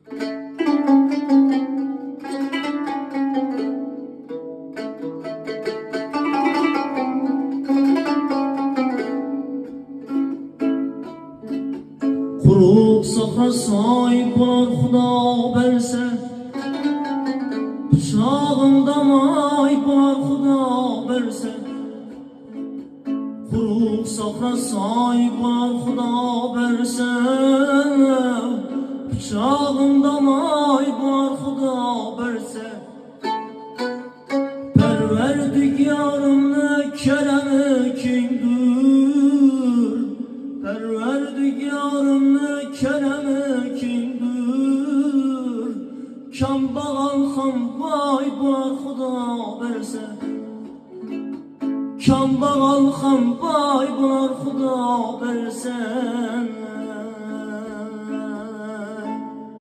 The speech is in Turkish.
Quruq sahra sahip olar Xudo berse, bıçağımda mayip olar Xudo berse. Quruq sahra sahip olar Xudo berse, bıçağımda mayip olar Xudo berse. Perverdigarımni keremi kingdir, Perverdigarımni keremi kingdir. Kambag'al ham boy bor Xudo berse, Kambag'al ham boy bor Xudo berse.